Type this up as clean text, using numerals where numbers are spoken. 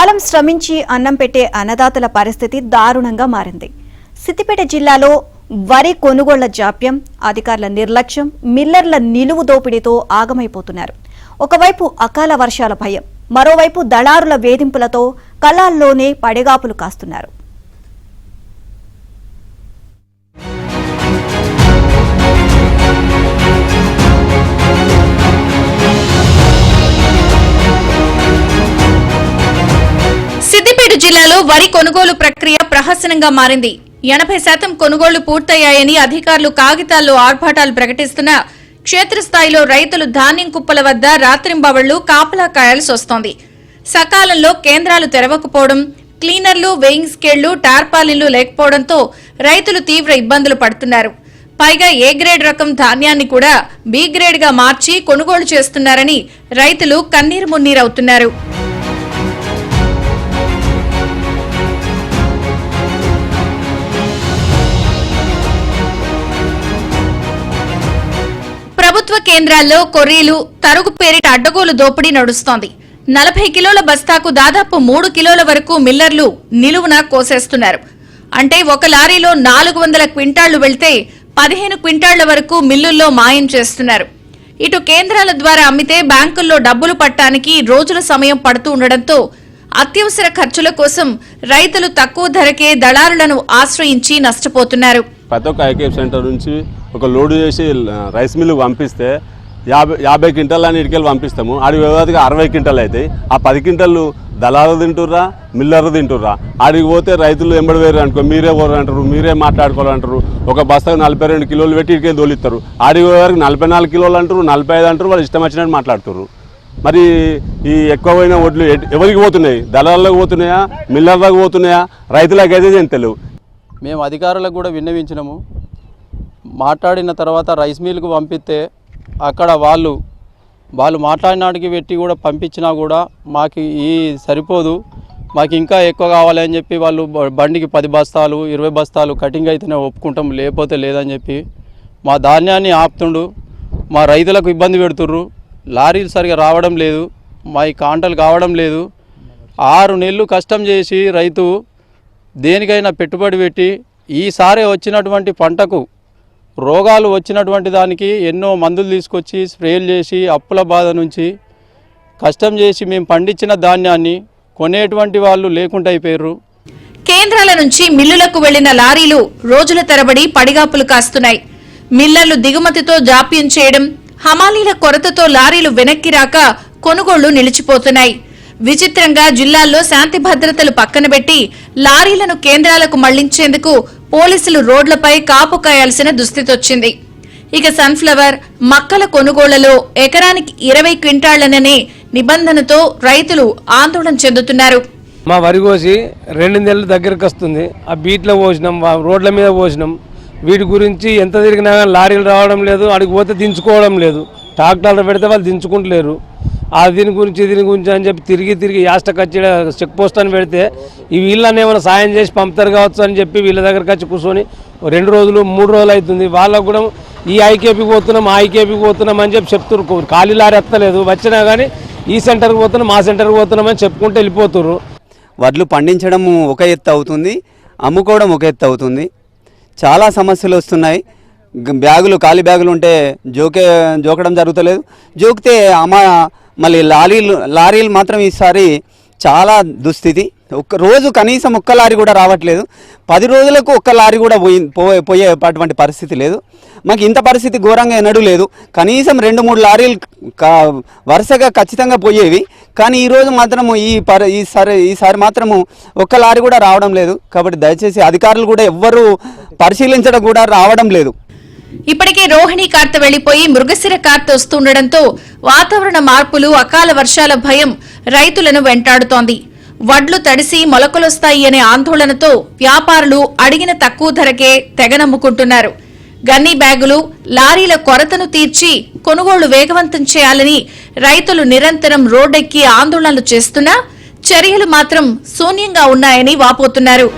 కాలం శ్రమించి అన్నం పెట్టే అన్నదాతల పరిస్థితి దారుణంగా మారింది. సిద్దిపేట జిల్లాలో వరి కొనుగోళ్ల జాప్యం, అధికారుల నిర్లక్ష్యం, మిల్లర్ల నిలువు దోపిడీతో ఆగమైపోతున్నారు. ఒకవైపు అకాల వర్షాల భయం, మరోవైపు దళారుల వేధింపులతో కలాల్లోనే పడగాపులు కాస్తున్నారు. సిద్దిపేట జిల్లాలో వరి కొనుగోలు ప్రక్రియ ప్రహసనంగా మారింది. 80% కొనుగోళ్లు పూర్తయ్యాయని అధికారులు కాగితాల్లో ఆర్భాటాలు ప్రకటిస్తున్నా క్షేత్రస్థాయిలో రైతులు ధాన్యం కుప్పల వద్ద రాత్రింబవళ్లు కాపలా కాయాల్సి వస్తోంది. సకాలంలో కేంద్రాలు తెరవకపోవడం, క్లీనర్లు, వేయింగ్ స్కేళ్లు, టార్పాలిన్లు లేకపోవడంతో రైతులు తీవ్ర ఇబ్బందులు పడుతున్నారు. పైగా ఏ గ్రేడ్ రకం ధాన్యాన్ని కూడా బి గ్రేడ్ గా మార్చి కొనుగోలు చేస్తున్నారని రైతులు కన్నీరు మున్నీరవుతున్నారు. ప్రభుత్వ కేంద్రాల్లో కొర్రీలు, తరుగు పేరిట అడ్డగోలు దోపిడీ నడుస్తోంది. 40 కిలోల బస్తాకు దాదాపు 3 కిలోల వరకు మిల్లర్లు నిలువున కోసేస్తున్నారు. అంటే ఒక లారీలో 400 క్వింటాళ్లు వెళ్తే 15 క్వింటాళ్ల వరకు మిల్లుల్లో మాయం చేస్తున్నారు. ఇటు కేంద్రాల ద్వారా అమ్మితే బ్యాంకుల్లో డబ్బులు పట్టడానికి రోజుల సమయం పడుతూ ఉండడంతో అత్యవసర ఖర్చుల కోసం రైతులు తక్కువ ధరకే దళారులను ఆశ్రయించి నష్టపోతున్నారు. ప్రతి ఒక్క ఐకేఎఫ్ సెంటర్ నుంచి ఒక లోడు చేసి రైస్ మిల్లుకు పంపిస్తే 50 క్వింటాల్ అని ఇటుకెళ్ళి పంపిస్తాము. ఆడికి వ్యవధిగా 60 క్వింటాలు అవుతాయి. ఆ 10 క్వింటాలు దళాలు తింటుర్రా, మిల్లర్లు తింటుర్రా. ఆడికి పోతే రైతులు ఎంబడి వేరు అనుకో, మీరే ఓరు అంటారు, మీరే మాట్లాడుకోవాలంటారు. ఒక బస్తాకు 42 కిలోలు పెట్టి ఇటుకెళ్ళి తోలిస్తారు. ఆడికి పోయేవారికి 44 కిలోలు అంటారు, 45 అంటారు. వాళ్ళు ఇష్టం వచ్చినట్టు మాట్లాడుతున్నారు. మరి ఈ ఎక్కువైన వడ్లు ఎవరికి పోతున్నాయి? దళాలకు పోతున్నాయా, మిల్లర్లకు పోతున్నాయా? రైతులకు అయితే తెలియదు. మేము అధికారులకు కూడా విన్నవించినాము. మాట్లాడిన తర్వాత రైస్ మిల్కు పంపిస్తే అక్కడ వాళ్ళు మాట్లాడినాడికి పెట్టి కూడా పంపించినా కూడా మాకు ఈ సరిపోదు, మాకు ఇంకా ఎక్కువ కావాలి అని చెప్పి వాళ్ళు బండికి 10 బస్తాలు 20 బస్తాలు కటింగ్ అయితేనే ఒప్పుకుంటాం, లేకపోతే లేదని చెప్పి మా ధాన్యాన్ని ఆపుతుండు. మా రైతులకు ఇబ్బంది పెడుతుర్రు. లారీలు సరిగా రావడం లేదు, మా ఈ కాంటలు కావడం లేదు. 6 నెలలు కష్టం చేసి రైతు దేనికైనా పెట్టుబడి పెట్టి ఈసారి వచ్చినటువంటి పంటకు రోగాలు వచ్చినటువంటి దానికి ఎన్నో మందులు తీసుకొచ్చి స్ప్రేలు చేసి అప్పుల బాధ నుంచి కష్టం చేసి మేము పండించిన ధాన్యాన్ని కొనేటువంటి వాళ్ళు లేకుండా అయిపోయారు. కేంద్రాల నుంచి మిల్లులకు వెళ్లిన లారీలు రోజుల తరబడి పడిగాపులు కాస్తున్నాయి. మిల్లర్లు దిగుమతితో జాప్యం చేయడం, హమాలీల కొరతతో లారీలు వెనక్కి రాక కొనుగోళ్లు నిలిచిపోతున్నాయి. విచిత్రంగా జిల్లాల్లో శాంతి భద్రతలు పక్కన పెట్టి లారీలను కేంద్రాలకు మళ్లించేందుకు పోలీసులు రోడ్లపై కాపు కాయాల్సిన దుస్థితి వచ్చింది. ఇక సన్ఫ్లవర్, మక్కల కొనుగోళ్లలో ఎకరానికి 20 క్వింటాళ్లననే నిబంధనతో రైతులు ఆందోళన చెందుతున్నారు. మా వరి కోసి 2 నెలల దగ్గరకు వస్తుంది. ఆ బీట్లో పోసినాం, రోడ్ల మీద పోసినాం. వీటి గురించి ఎంత తిరిగినా లారీలు రావడం లేదు, అడిగి పోతే దించుకోవడం లేదు. ట్రాక్టర్లు పెడితే వాళ్ళు దించుకుంటలేరు. దీని గురించి అని చెప్పి తిరిగి యాస్టకొచ్చి చెక్ పోస్ట్ అని పెడితే ఈ వీళ్ళని ఏమైనా సాయం చేసి పంపుతారు కావచ్చు అని చెప్పి వీళ్ళ దగ్గరకు వచ్చి కూర్చొని 2 రోజులు 3 రోజులు అవుతుంది. వాళ్ళకు కూడా ఈ ఐకేపీకి పోతున్నాం, ఆ ఐకేపీకి పోతున్నాం అని చెప్పి చెప్తున్నారు. ఖాళీ లారీ ఎత్తలేదు, వచ్చినా కానీ ఈ సెంటర్కి పోతున్నాం, ఆ సెంటర్కి పోతున్నామని చెప్పుకుంటూ వెళ్ళిపోతున్నారు. వడ్లు పండించడం ఒక ఎత్తు అవుతుంది, అమ్ముకోవడం ఒక ఎత్తు అవుతుంది. చాలా సమస్యలు వస్తున్నాయి. బ్యాగులు, ఖాళీ బ్యాగులు ఉంటే జోకడం జరుగుతలేదు. జోకితే మళ్ళీ లారీలు మాత్రం ఈసారి చాలా దుస్థితి. ఒక్క రోజు కనీసం ఒక్క లారీ కూడా రావట్లేదు. 10 రోజులకు ఒక్క లారీ కూడా పోయేటువంటి పరిస్థితి లేదు. మాకు ఇంత పరిస్థితి ఘోరంగా ఎన్నడూ లేదు. కనీసం 2-3 లారీలు వరుసగా ఖచ్చితంగా పోయేవి. కానీ ఈరోజు మాత్రము ఈసారి మాత్రము ఒక్క లారీ కూడా రావడం లేదు. కాబట్టి దయచేసి అధికారులు కూడా ఎవ్వరూ పరిశీలించడం కూడా రావడం లేదు. ఇప్పటికే రోహిణి కార్తె వెళ్లిపోయి మృగశిర కార్తె వస్తుండటంతో వాతావరణ మార్పులు, అకాల వర్షాల భయం రైతులను వెంటాడుతోంది. వడ్లు తడిసి మొలకలొస్తాయి అనే ఆందోళనతో వ్యాపారులు అడిగిన తక్కువ ధరకే తెగనమ్ముకుంటున్నారు. గన్నీ బ్యాగులు, లారీల కొరతను తీర్చి కొనుగోళ్లు వేగవంతం చేయాలని రైతులు నిరంతరం రోడ్డెక్కి ఆందోళనలు చేస్తున్నా చర్యలు మాత్రం శూన్యంగా ఉన్నాయని వాపోతున్నారు.